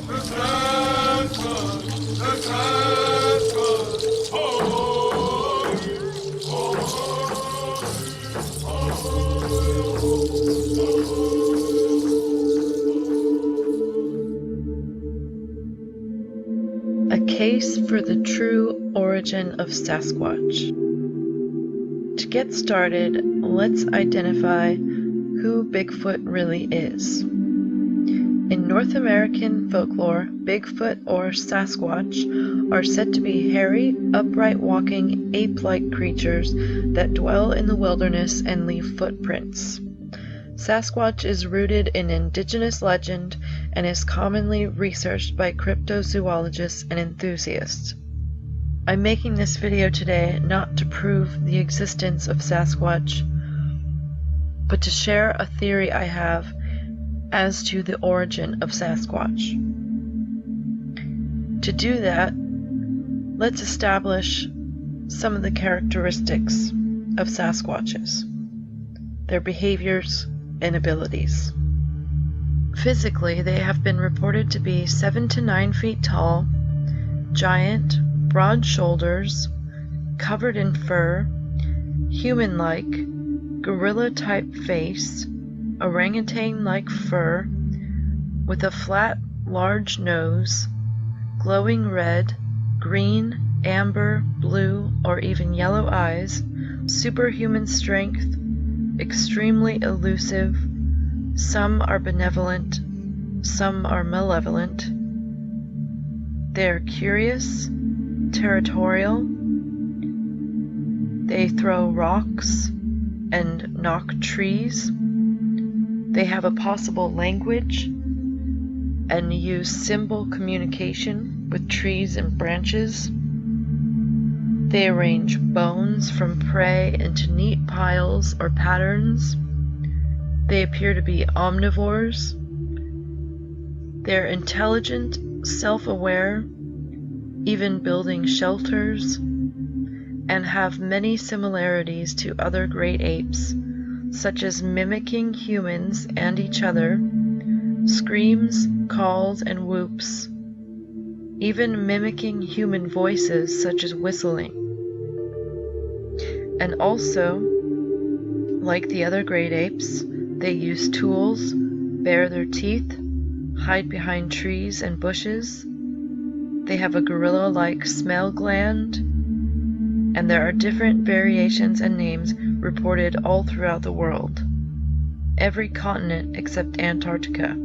The Sasquatch, the Sasquatch, oh, A case for the true origin of Sasquatch. To get started, let's identify who Bigfoot really is. In North American folklore, Bigfoot or Sasquatch are said to be hairy, upright walking, ape-like creatures that dwell in the wilderness and leave footprints. Sasquatch is rooted in indigenous legend and is commonly researched by cryptozoologists and enthusiasts. I'm making this video today not to prove the existence of Sasquatch, but to share a theory I have as to the origin of Sasquatch. To do that, let's establish some of the characteristics of Sasquatches, their behaviors and abilities. Physically, they have been reported to be 7 to 9 feet tall, giant, broad shoulders, covered in fur, human-like, gorilla-type face, orangutan-like fur, with a flat, large nose, glowing red, green, amber, blue, or even yellow eyes, superhuman strength, extremely elusive, some are benevolent, some are malevolent. They are curious, territorial, they throw rocks and knock trees, they have a possible language and use symbol communication with trees and branches. They arrange bones from prey into neat piles or patterns. They appear to be omnivores. They're intelligent, self-aware, even building shelters, and have many similarities to other great apes, such as mimicking humans and each other, screams, calls, and whoops, even mimicking human voices such as whistling. And also, like the other great apes, they use tools, bare their teeth, hide behind trees and bushes. They have a gorilla-like smell gland, and there are different variations and names reported all throughout the world, every continent except Antarctica.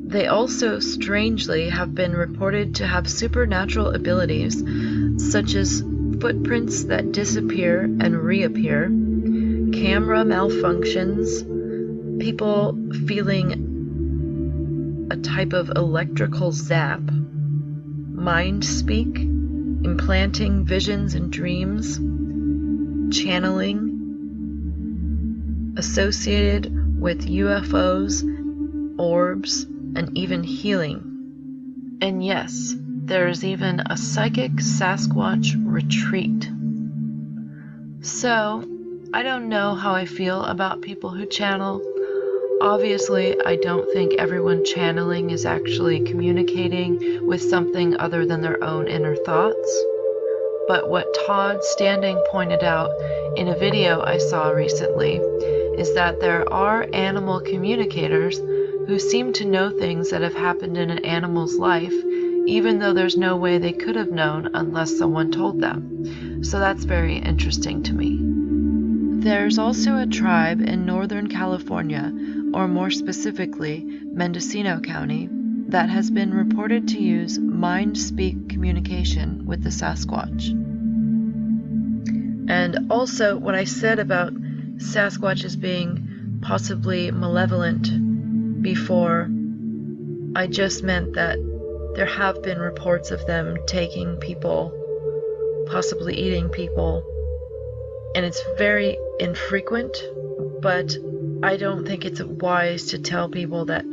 They also, strangely, have been reported to have supernatural abilities, such as footprints that disappear and reappear, camera malfunctions, people feeling a type of electrical zap, mind speak, implanting visions and dreams, channeling, associated with UFOs, orbs, and even healing. And yes, there is even a psychic Sasquatch retreat. So, I don't know how I feel about people who channel. Obviously, I don't think everyone channeling is actually communicating with something other than their own inner thoughts. But what Todd Standing pointed out in a video I saw recently is that there are animal communicators who seem to know things that have happened in an animal's life, even though there's no way they could have known unless someone told them. So that's very interesting to me. There's also a tribe in Northern California, or more specifically, Mendocino County, that has been reported to use mind-speak communication with the Sasquatch. And also, what I said about Sasquatches being possibly malevolent before, I just meant that there have been reports of them taking people, possibly eating people, and it's very infrequent, but I don't think it's wise to tell people that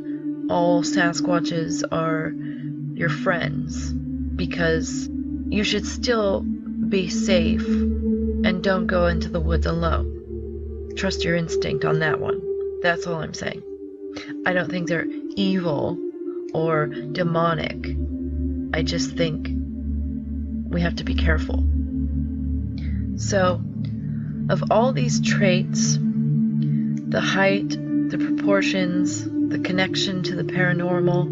all Sasquatches are your friends, because you should still be safe and don't go into the woods alone. Trust your instinct on that one. That's all I'm saying. I don't think they're evil or demonic. I just think we have to be careful. So, of all these traits, the height, the proportions, the connection to the paranormal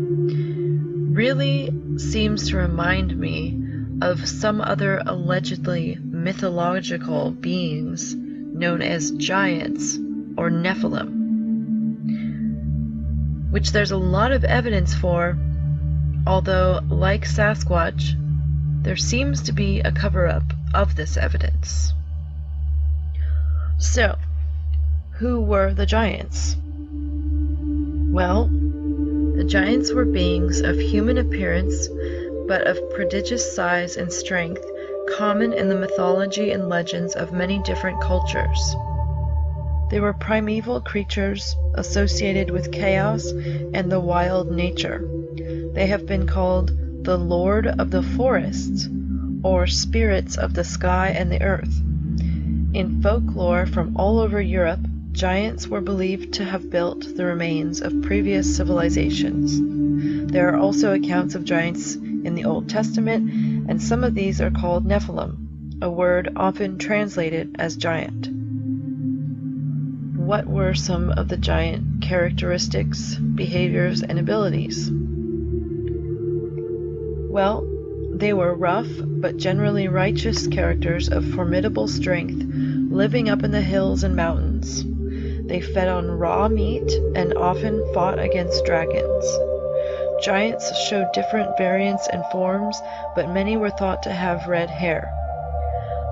really seems to remind me of some other allegedly mythological beings known as giants or Nephilim, which there's a lot of evidence for, although, like Sasquatch, there seems to be a cover-up of this evidence. So, who were the giants? Well, the giants were beings of human appearance, but of prodigious size and strength, common in the mythology and legends of many different cultures. They were primeval creatures associated with chaos and the wild nature. They have been called the Lord of the Forests, or spirits of the sky and the earth. In folklore from all over Europe, giants were believed to have built the remains of previous civilizations. There are also accounts of giants in the Old Testament, and some of these are called Nephilim, a word often translated as giant. What were some of the giant characteristics, behaviors, and abilities? Well, they were rough but generally righteous characters of formidable strength, living up in the hills and mountains. They fed on raw meat and often fought against dragons. Giants showed different variants and forms, but many were thought to have red hair.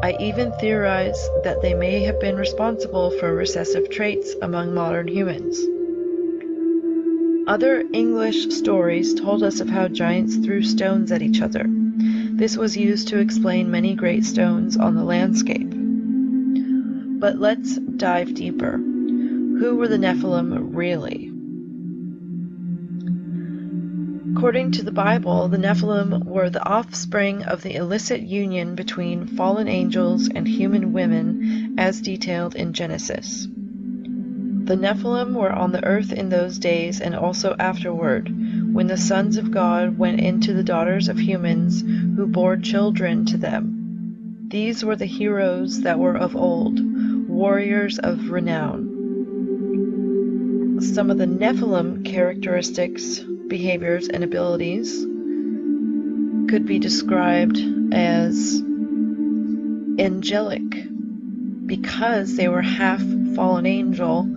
I even theorize that they may have been responsible for recessive traits among modern humans. Other English stories told us of how giants threw stones at each other. This was used to explain many great stones on the landscape. But let's dive deeper. Who were the Nephilim really? According to the Bible, the Nephilim were the offspring of the illicit union between fallen angels and human women, as detailed in Genesis. The Nephilim were on the earth in those days and also afterward, when the sons of God went into the daughters of humans, who bore children to them. These were the heroes that were of old, warriors of renown. Some of the Nephilim characteristics, behaviors, and abilities could be described as angelic, because they were half fallen angel,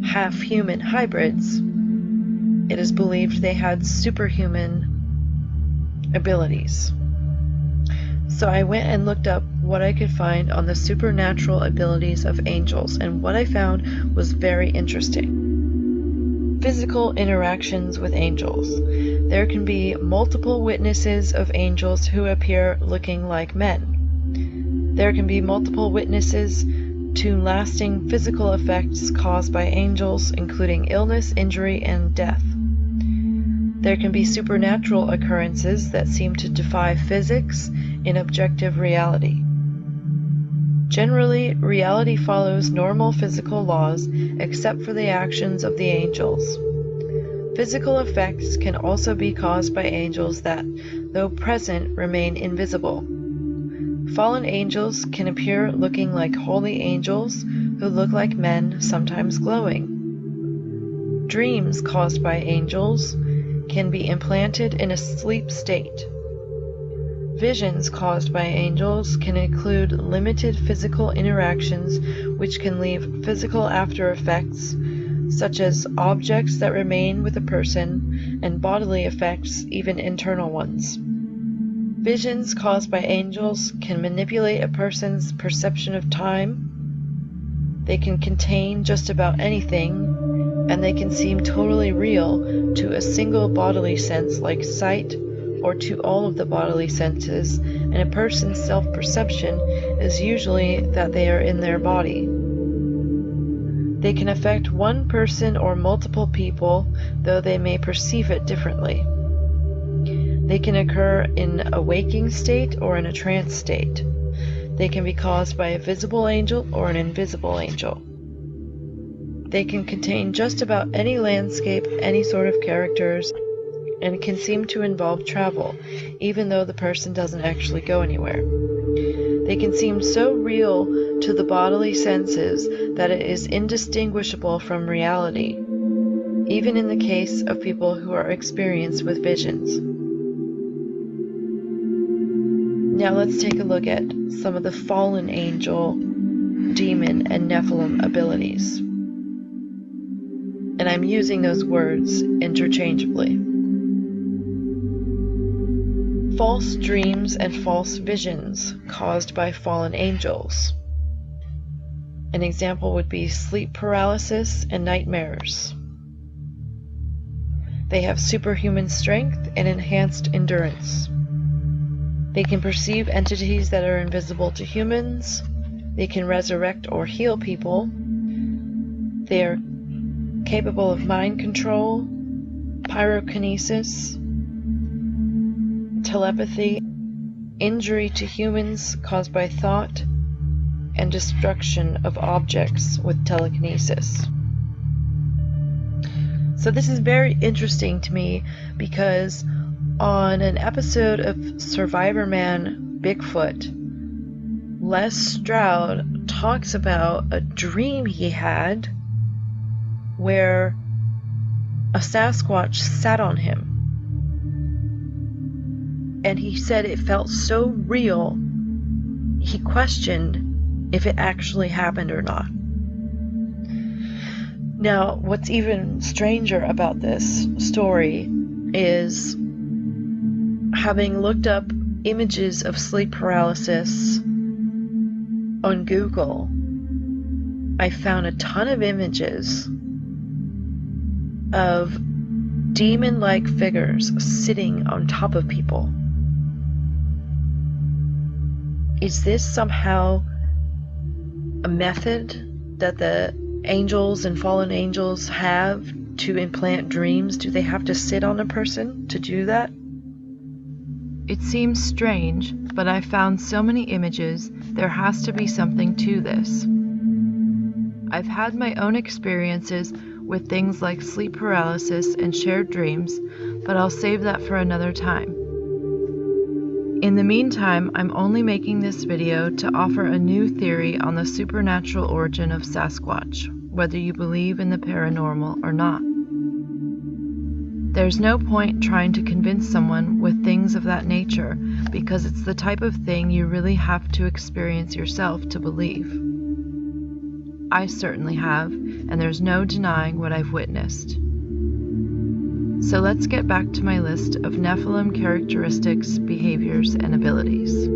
half human hybrids. It is believed they had superhuman abilities. So I went and looked up what I could find on the supernatural abilities of angels, and what I found was very interesting. Physical interactions with angels. There can be multiple witnesses of angels who appear looking like men. There can be multiple witnesses to lasting physical effects caused by angels, including illness, injury, and death. There can be supernatural occurrences that seem to defy physics in objective reality. Generally, reality follows normal physical laws, except for the actions of the angels. Physical effects can also be caused by angels that, though present, remain invisible. Fallen angels can appear looking like holy angels who look like men, sometimes glowing. Dreams caused by angels can be implanted in a sleep state. Visions caused by angels can include limited physical interactions which can leave physical after effects, such as objects that remain with a person, and bodily effects, even internal ones. Visions caused by angels can manipulate a person's perception of time. They can contain just about anything, and they can seem totally real to a single bodily sense like sight, or to all of the bodily senses, and a person's self-perception is usually that they are in their body. They can affect one person or multiple people, though they may perceive it differently. They can occur in a waking state or in a trance state. They can be caused by a visible angel or an invisible angel. They can contain just about any landscape, any sort of characters, and can seem to involve travel, even though the person doesn't actually go anywhere. They can seem so real to the bodily senses that it is indistinguishable from reality, even in the case of people who are experienced with visions. Now let's take a look at some of the fallen angel, demon, and Nephilim abilities. And I'm using those words interchangeably. False dreams and false visions caused by fallen angels. An example would be sleep paralysis and nightmares. They have superhuman strength and enhanced endurance. They can perceive entities that are invisible to humans. They can resurrect or heal people. They are capable of mind control, pyrokinesis, telepathy, injury to humans caused by thought, and destruction of objects with telekinesis. So this is very interesting to me because on an episode of Survivor Man Bigfoot, Les Stroud talks about a dream he had where a Sasquatch sat on him. And he said it felt so real, he questioned if it actually happened or not. Now, what's even stranger about this story is, having looked up images of sleep paralysis on Google, I found a ton of images of demon-like figures sitting on top of people. Is this somehow a method that the angels and fallen angels have to implant dreams? Do they have to sit on a person to do that? It seems strange, but I found so many images, there has to be something to this. I've had my own experiences with things like sleep paralysis and shared dreams, but I'll save that for another time. In the meantime, I'm only making this video to offer a new theory on the supernatural origin of Sasquatch, whether you believe in the paranormal or not. There's no point trying to convince someone with things of that nature, because it's the type of thing you really have to experience yourself to believe. I certainly have, and there's no denying what I've witnessed. So let's get back to my list of Nephilim characteristics, behaviors, and abilities.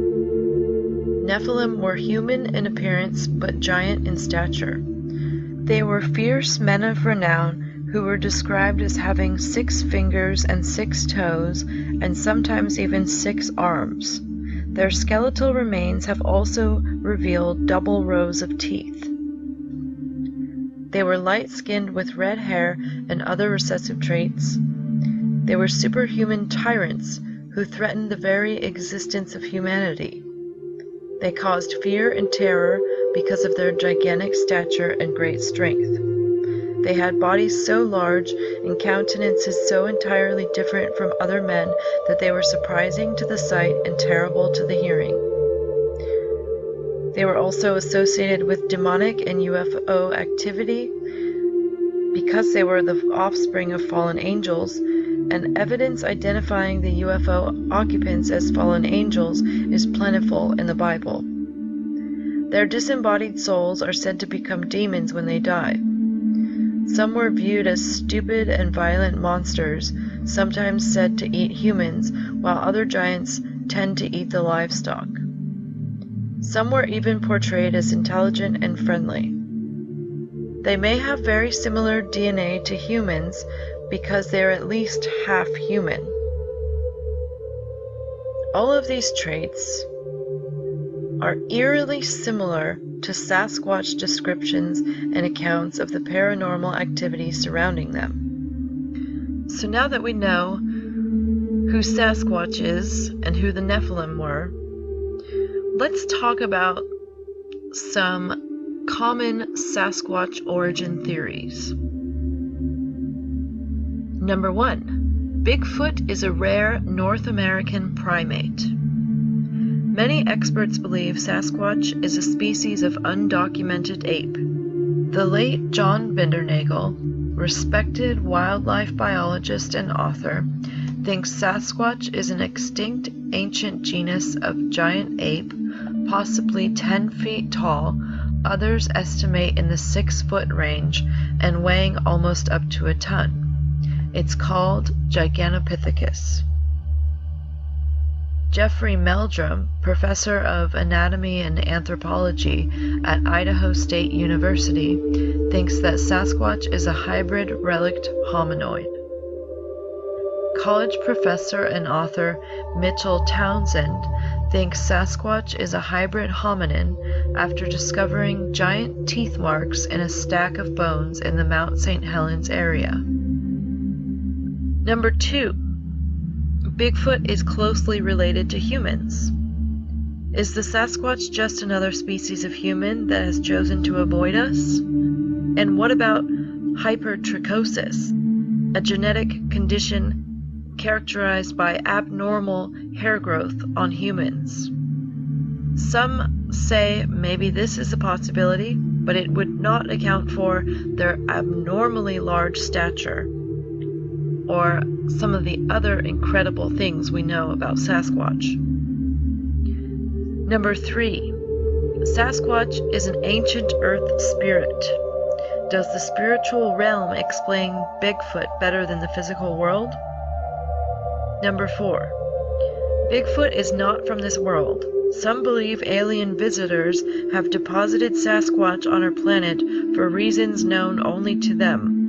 Nephilim were human in appearance but giant in stature. They were fierce men of renown who were described as having 6 fingers and 6 toes, and sometimes even 6 arms. Their skeletal remains have also revealed double rows of teeth. They were light-skinned with red hair and other recessive traits. They were superhuman tyrants who threatened the very existence of humanity. They caused fear and terror because of their gigantic stature and great strength. They had bodies so large and countenances so entirely different from other men that they were surprising to the sight and terrible to the hearing. They were also associated with demonic and UFO activity because they were the offspring of fallen angels, and evidence identifying the UFO occupants as fallen angels is plentiful in the Bible. Their disembodied souls are said to become demons when they die. Some were viewed as stupid and violent monsters, sometimes said to eat humans, while other giants tend to eat the livestock. Some were even portrayed as intelligent and friendly. They may have very similar DNA to humans because they are at least half human. All of these traits are eerily similar to Sasquatch descriptions and accounts of the paranormal activity surrounding them. So now that we know who Sasquatch is and who the Nephilim were, let's talk about some common Sasquatch origin theories. Number 1. Bigfoot is a rare North American primate. Many experts believe Sasquatch is a species of undocumented ape. The late John Bindernagel, respected wildlife biologist and author, thinks Sasquatch is an extinct ancient genus of giant ape, possibly 10 feet tall, others estimate in the 6-foot range, and weighing almost up to a ton. It's called Gigantopithecus. Jeffrey Meldrum, professor of anatomy and anthropology at Idaho State University, thinks that Sasquatch is a hybrid relict hominoid. College professor and author Mitchell Townsend thinks Sasquatch is a hybrid hominin after discovering giant teeth marks in a stack of bones in the Mount St. Helens area. Number 2. Bigfoot is closely related to humans. Is the Sasquatch just another species of human that has chosen to avoid us? And what about hypertrichosis, a genetic condition characterized by abnormal hair growth on humans? Some say maybe this is a possibility, but it would not account for their abnormally large stature or some of the other incredible things we know about Sasquatch. Number 3. Sasquatch is an ancient earth spirit. Does the spiritual realm explain Bigfoot better than the physical world? Number 4. Bigfoot is not from this world. Some believe alien visitors have deposited Sasquatch on our planet for reasons known only to them.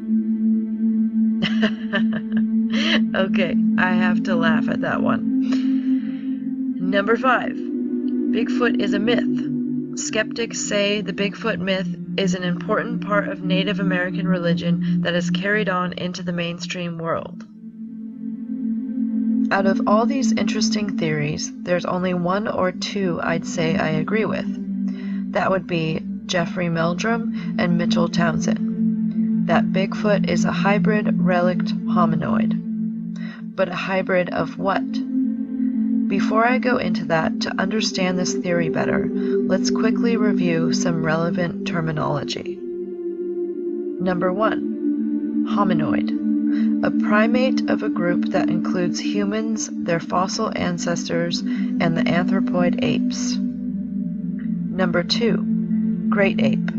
Okay, I have to laugh at that one. Number 5. Bigfoot is a myth. Skeptics say the Bigfoot myth is an important part of Native American religion that is carried on into the mainstream world. Out of all these interesting theories, there's only 1 or 2 I'd say I agree with. That would be Jeffrey Meldrum and Mitchell Townsend, that Bigfoot is a hybrid relict hominoid. But a hybrid of what? Before I go into that, to understand this theory better, let's quickly review some relevant terminology. Number 1. Hominoid. A primate of a group that includes humans, their fossil ancestors, and the anthropoid apes. Number 2. Great ape.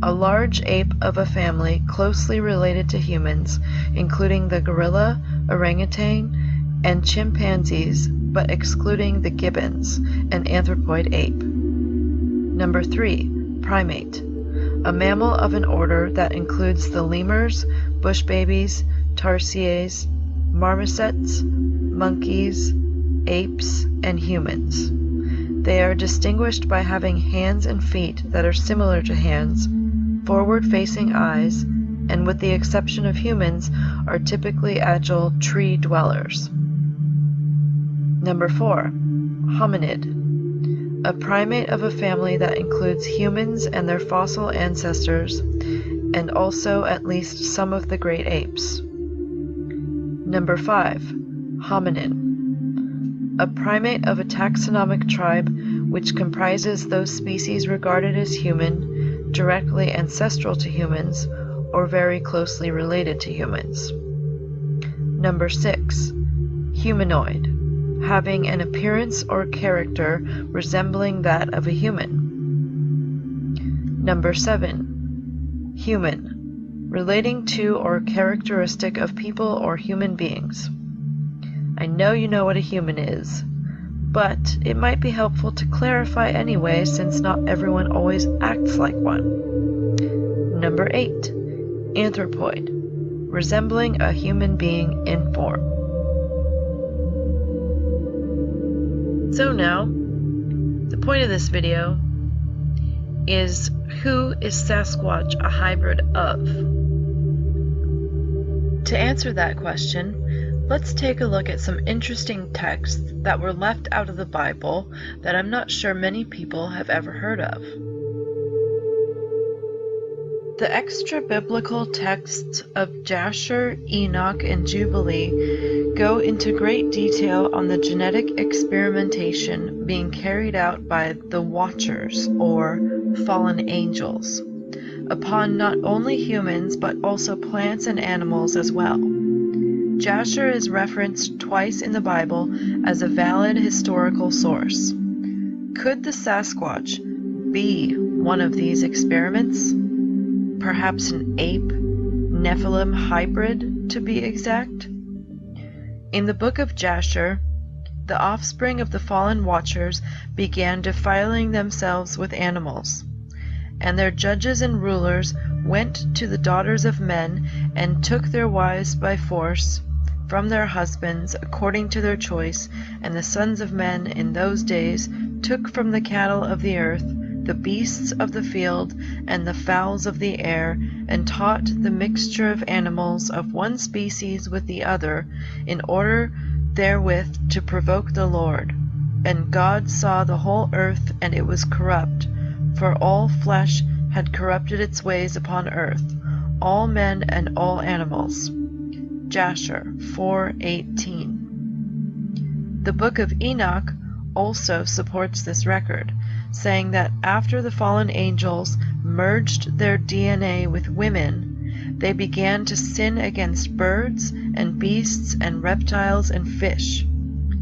A large ape of a family closely related to humans, including the gorilla, orangutan, and chimpanzees, but excluding the gibbons, an anthropoid ape. Number 3. Primate. A mammal of an order that includes the lemurs, bush babies, tarsiers, marmosets, monkeys, apes, and humans. They are distinguished by having hands and feet that are similar to hands, forward-facing eyes, and with the exception of humans, are typically agile tree dwellers. Number 4. Hominid. A primate of a family that includes humans and their fossil ancestors, and also at least some of the great apes. Number 5. Hominin. A primate of a taxonomic tribe which comprises those species regarded as human, directly ancestral to humans, or very closely related to humans. Number 6. Humanoid. Having an appearance or character resembling that of a human. Number 7. Human. Relating to or characteristic of people or human beings. I know you know what a human is, but it might be helpful to clarify anyway since not everyone always acts like one. Number 8. Anthropoid. Resembling a human being in form. So now, the point of this video is, who is Sasquatch a hybrid of? To answer that question, let's take a look at some interesting texts that were left out of the Bible that I'm not sure many people have ever heard of. The extra-biblical texts of Jasher, Enoch, and Jubilee go into great detail on the genetic experimentation being carried out by the Watchers, or fallen angels, upon not only humans but also plants and animals as well. Jasher is referenced twice in the Bible as a valid historical source. Could the Sasquatch be one of these experiments? Perhaps an ape-Nephilim hybrid, to be exact? In the book of Jasher, the offspring of the fallen Watchers began defiling themselves with animals, and their judges and rulers went to the daughters of men and took their wives by force from their husbands according to their choice, and the sons of men in those days took from the cattle of the earth, the beasts of the field, and the fowls of the air, and taught the mixture of animals of one species with the other, in order therewith to provoke the Lord. And God saw the whole earth, and it was corrupt, for all flesh had corrupted its ways upon earth, all men and all animals. Jasher 4:18. The book of Enoch also supports this record, saying that after the fallen angels merged their DNA with women, they began to sin against birds and beasts and reptiles and fish.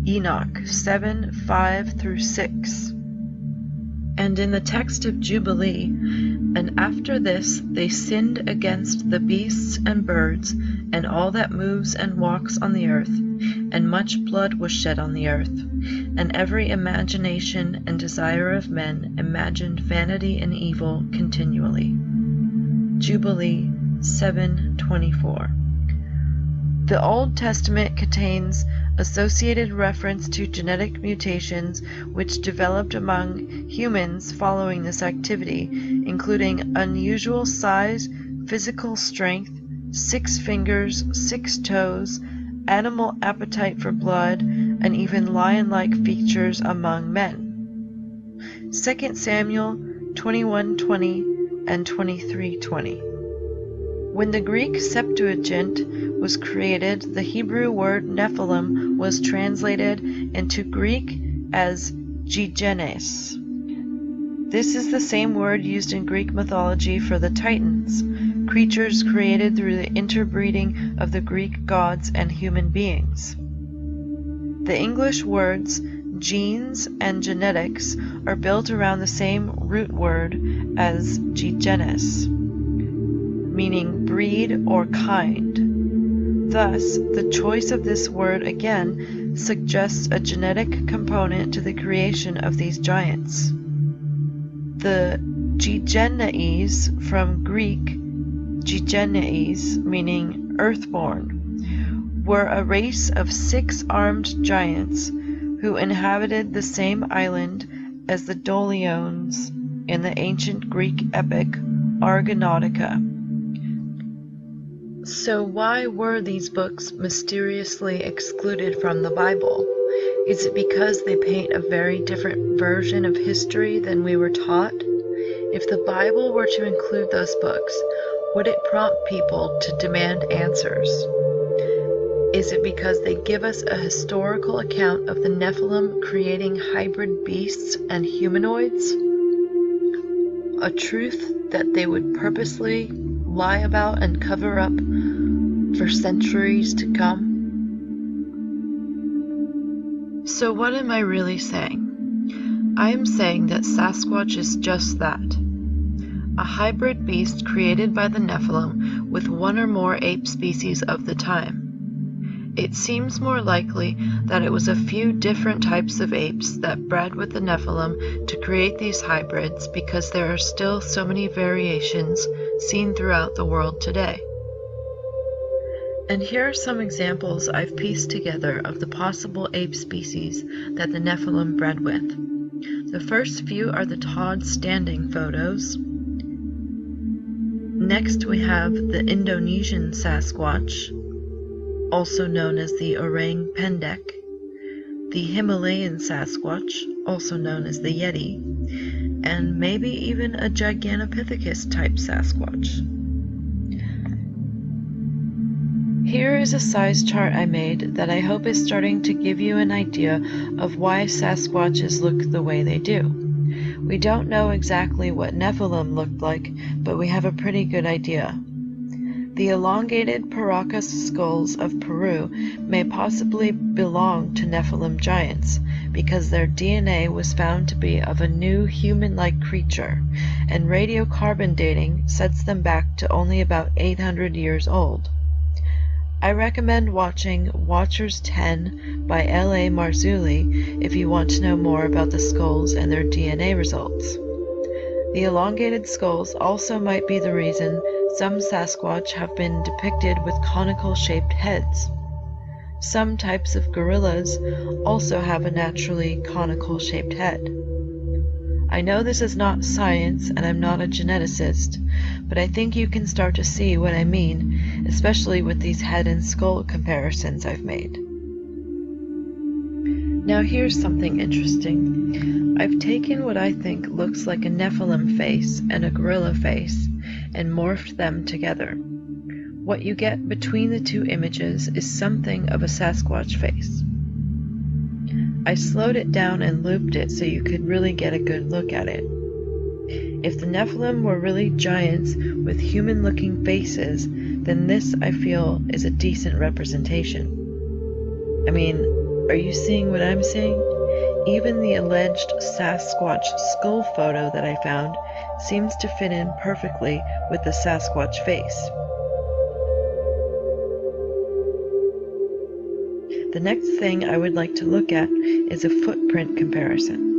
Enoch 7:5-6. And in the text of Jubilee, and after this they sinned against the beasts and birds, and all that moves and walks on the earth, and much blood was shed on the earth, and every imagination and desire of men imagined vanity and evil continually. Jubilee 7:24. The Old Testament contains associated reference to genetic mutations which developed among humans following this activity, including unusual size, physical strength, 6 fingers, 6 toes, animal appetite for blood, and even lion-like features among men. 2 Samuel 21:20 and 23:20. When the Greek Septuagint was created, the Hebrew word Nephilim was translated into Greek as Gigenes. This is the same word used in Greek mythology for the Titans, creatures created through the interbreeding of the Greek gods and human beings. The English words genes and genetics are built around the same root word as Gigenes, meaning breed or kind. Thus, the choice of this word again suggests a genetic component to the creation of these giants. The Gigenes, from Greek Gigenes, meaning earthborn, were a race of 6-armed giants who inhabited the same island as the Doliones in the ancient Greek epic Argonautica. So why were these books mysteriously excluded from the Bible? Is it because they paint a very different version of history than we were taught? If the Bible were to include those books, would it prompt people to demand answers? Is it because they give us a historical account of the Nephilim creating hybrid beasts and humanoids? A truth that they would purposely lie about and cover up for centuries to come? So what am I really saying? I am saying that Sasquatch is just that. A hybrid beast created by the Nephilim with one or more ape species of the time. It seems more likely that it was a few different types of apes that bred with the Nephilim to create these hybrids, because there are still so many variations seen throughout the world today. And here are some examples I've pieced together of the possible ape species that the Nephilim bred with. The first few are the Todd standing photos. Next we have the Indonesian Sasquatch, also known as the Orang Pendek, the Himalayan Sasquatch, also known as the Yeti, and maybe even a Gigantopithecus type Sasquatch. Here is a size chart I made that I hope is starting to give you an idea of why Sasquatches look the way they do. We don't know exactly what Nephilim looked like, but we have a pretty good idea. The elongated Paracas skulls of Peru may possibly belong to Nephilim giants, because their DNA was found to be of a new human-like creature, and radiocarbon dating sets them back to only about 800 years old. I recommend watching Watchers 10 by L.A. Marzulli if you want to know more about the skulls and their DNA results. The elongated skulls also might be the reason some Sasquatch have been depicted with conical-shaped heads. Some types of gorillas also have a naturally conical-shaped head. I know this is not science and I'm not a geneticist, but I think you can start to see what I mean, especially with these head and skull comparisons I've made. Now here's something interesting. I've taken what I think looks like a Nephilim face and a gorilla face and morphed them together. What you get between the two images is something of a Sasquatch face. I slowed it down and looped it so you could really get a good look at it. If the Nephilim were really giants with human-looking faces, then this, I feel, is a decent representation. I mean, are you seeing what I'm seeing? Even the alleged Sasquatch skull photo that I found seems to fit in perfectly with the Sasquatch face. The next thing I would like to look at is a footprint comparison.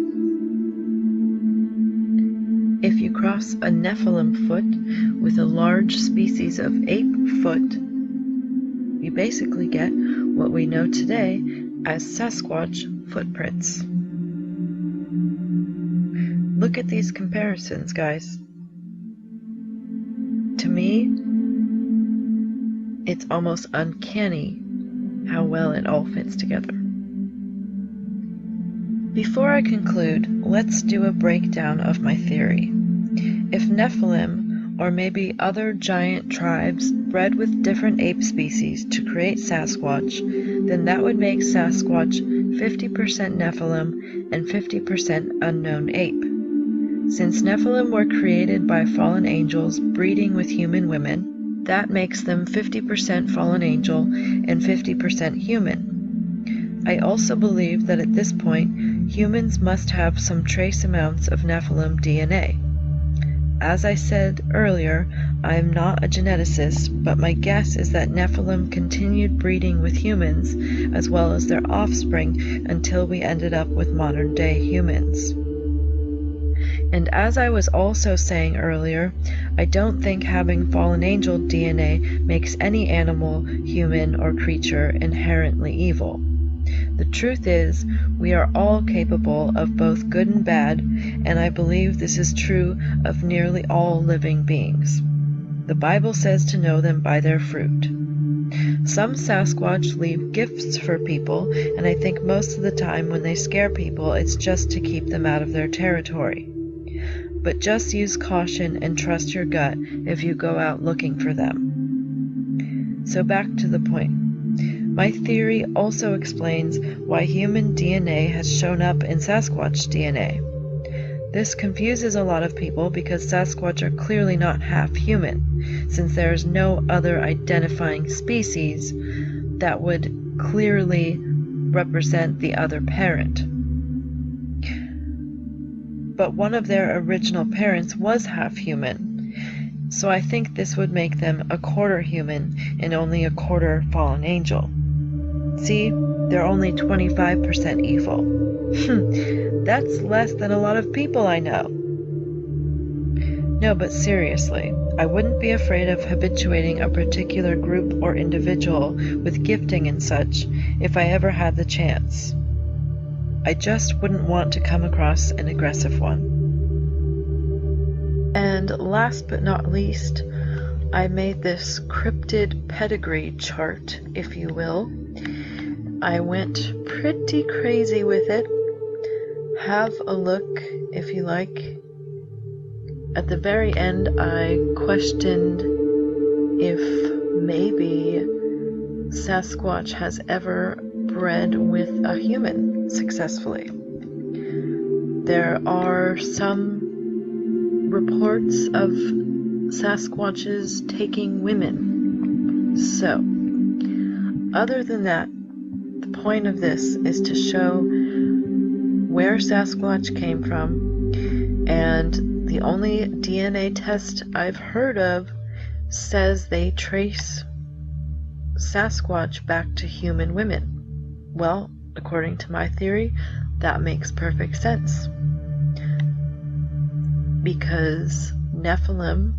If you cross a Nephilim foot with a large species of ape foot, you basically get what we know today as Sasquatch footprints. Look at these comparisons, guys. To me, it's almost uncanny how well it all fits together. Before I conclude, let's do a breakdown of my theory. If Nephilim, or maybe other giant tribes, bred with different ape species to create Sasquatch, then that would make Sasquatch 50% Nephilim and 50% unknown ape. Since Nephilim were created by fallen angels breeding with human women, that makes them 50% fallen angel and 50% human. I also believe that at this point, humans must have some trace amounts of Nephilim DNA. As I said earlier, I am not a geneticist, but my guess is that Nephilim continued breeding with humans as well as their offspring until we ended up with modern-day humans. And as I was also saying earlier, I don't think having fallen angel DNA makes any animal, human, or creature inherently evil. The truth is, we are all capable of both good and bad, and I believe this is true of nearly all living beings. The Bible says to know them by their fruit. Some Sasquatch leave gifts for people, and I think most of the time when they scare people, it's just to keep them out of their territory. But just use caution and trust your gut if you go out looking for them. So back to the point. My theory also explains why human DNA has shown up in Sasquatch DNA. This confuses a lot of people because Sasquatch are clearly not half human, since there is no other identifying species that would clearly represent the other parent. But one of their original parents was half human, so I think this would make them a quarter human and only a quarter fallen angel. See, they're only 25% evil. That's less than a lot of people I know. No, but seriously, I wouldn't be afraid of habituating a particular group or individual with gifting and such if I ever had the chance. I just wouldn't want to come across an aggressive one. And last but not least, I made this cryptid pedigree chart, if you will. I went pretty crazy with it. Have a look if you like. at the very end, I questioned if maybe Sasquatch has ever bred with a human successfully. There are some reports of Sasquatches taking women. So, other than that, the point of this is to show where Sasquatch came from, and the only DNA test I've heard of says they trace Sasquatch back to human women. Well, according to my theory, that makes perfect sense, because Nephilim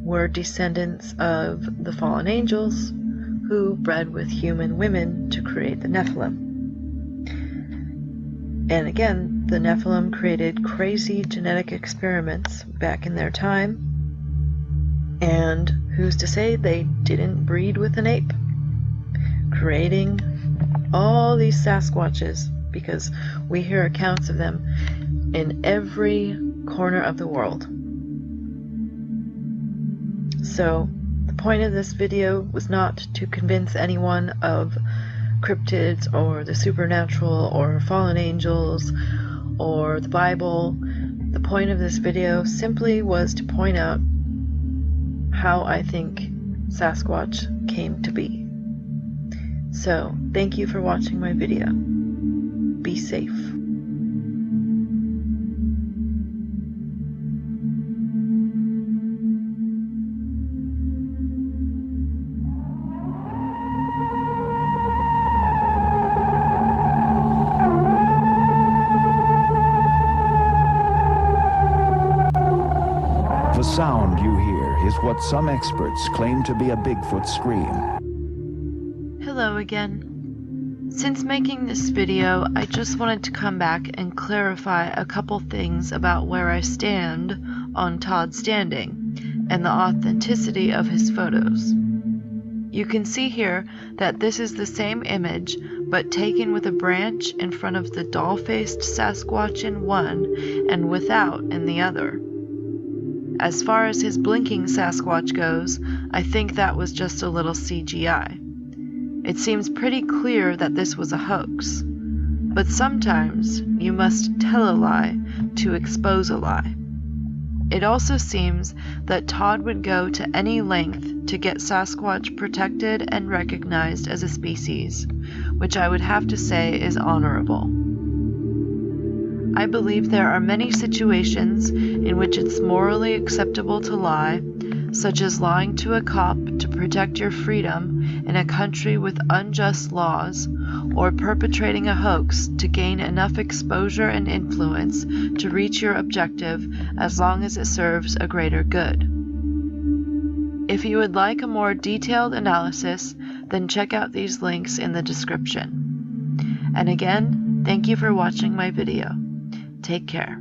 were descendants of the fallen angels who bred with human women to create the Nephilim. And again, the Nephilim created crazy genetic experiments back in their time, and who's to say they didn't breed with an ape, creating all these Sasquatches, because we hear accounts of them in every corner of the world. So the point of this video was not to convince anyone of cryptids or the supernatural or fallen angels or the Bible. The point of this video simply was to point out how I think Sasquatch came to be. So, thank you for watching my video. Be safe. The sound you hear is what some experts claim to be a Bigfoot scream. Hello again. Since making this video, I just wanted to come back and clarify a couple things about where I stand on Todd Standing and the authenticity of his photos. You can see here that this is the same image, but taken with a branch in front of the doll-faced Sasquatch in one and without in the other. As far as his blinking Sasquatch goes, I think that was just a little CGI. It seems pretty clear that this was a hoax, but sometimes you must tell a lie to expose a lie. It also seems that Todd would go to any length to get Sasquatch protected and recognized as a species, which I would have to say is honorable. I believe there are many situations in which it's morally acceptable to lie, such as lying to a cop to protect your freedom in a country with unjust laws, or perpetrating a hoax to gain enough exposure and influence to reach your objective as long as it serves a greater good. If you would like a more detailed analysis, then check out these links in the description. And again, thank you for watching my video. Take care.